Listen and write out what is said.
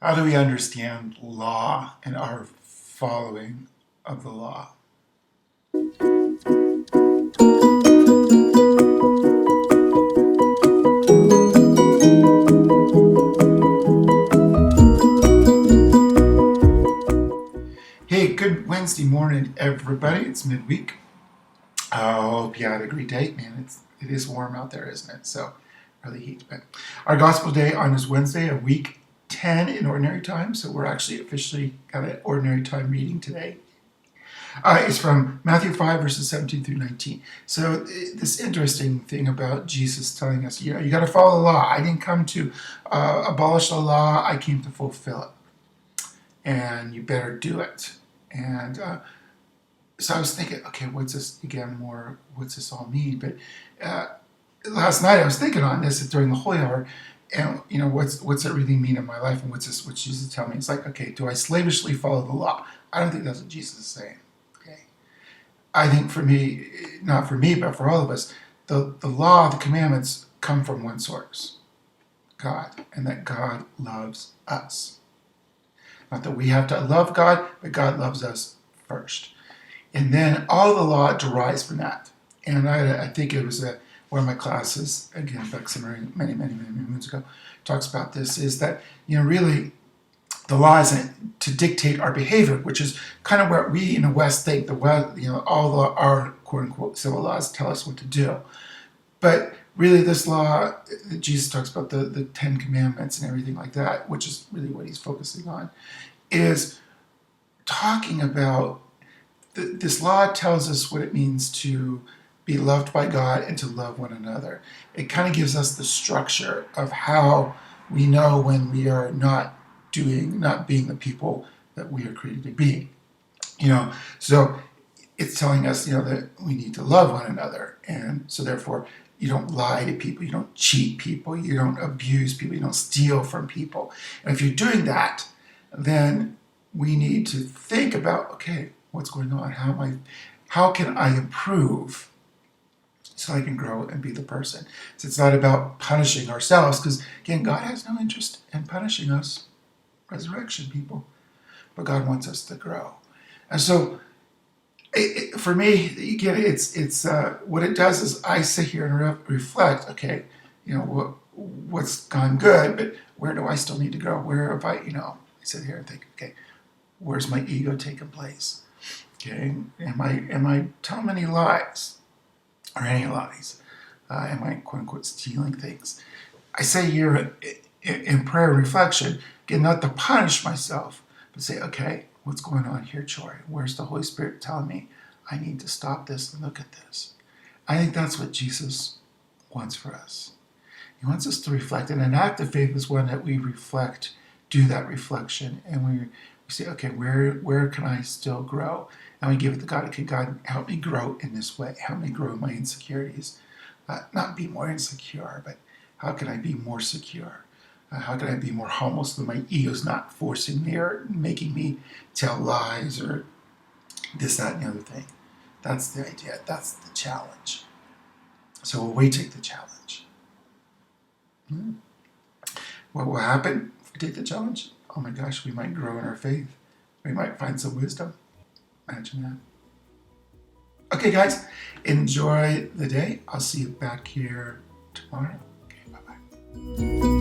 How do we understand law and our following of the law? Hey, good Wednesday morning, everybody. It's midweek. I hope you had a great day. Man, it is warm out there, isn't it? So, really heat. But our gospel day on this Wednesday, a week 10 in ordinary time. So we're actually officially got an ordinary time reading today. It's from Matthew 5, verses 17 through 19. So this interesting thing about Jesus telling us, you got to follow the law. I didn't come to abolish the law. I came to fulfill it. And you better do it. And so I was thinking, okay, what's this all mean? But last night I was thinking on this during the Holy Hour, and what's it really mean in my life, and what's Jesus tell me? It's like, okay, do I slavishly follow the law? I don't think that's what Jesus is saying. Okay, I think for me, not for me, but for all of us, the law, the commandments come from one source, God, and that God loves us. Not that we have to love God, but God loves us first. And then all the law derives from that. And I think it was one of my classes, again, back many moons ago, talks about this, is that, really the law isn't to dictate our behavior, which is kind of what we in the West think all our quote-unquote civil laws tell us what to do. But really this law, Jesus talks about the Ten Commandments and everything like that, which is really what he's focusing on, is talking about this law tells us what it means to be loved by God and to love one another. It kind of gives us the structure of how we know when we are not being the people that we are created to be. So it's telling us, that we need to love one another. And so therefore, you don't lie to people, you don't cheat people, you don't abuse people, you don't steal from people. And if you're doing that, then we need to think about, okay, what's going on? How can I improve so I can grow and be the person? So it's not about punishing ourselves, because again, God has no interest in punishing us, resurrection people, but God wants us to grow. And so for me, again, it's what it does is I sit here and reflect, okay, what's gone good, but where do I still need to grow? Where have I sit here and think, okay, where's my ego taking place? Okay, am I telling any lies, or any lies? Am I quote unquote stealing things? I say here in prayer and reflection, again, not to punish myself, but say, okay, what's going on here, Troy? Where's the Holy Spirit telling me I need to stop this and look at this? I think that's what Jesus wants for us. He wants us to reflect, and an act of faith is one that we reflect, do that reflection, and we say, okay, where can I still grow? And we give it to God. Okay, God, help me grow in this way. Help me grow in my insecurities. Not be more insecure, but how can I be more secure? How can I be more humble so that my ego's not forcing me or making me tell lies or this, that, and the other thing? That's the idea. That's the challenge. So will we take the challenge? What will happen if we take the challenge? Oh my gosh, we might grow in our faith. We might find some wisdom. Imagine that. Okay, guys, enjoy the day. I'll see you back here tomorrow. Okay, bye-bye.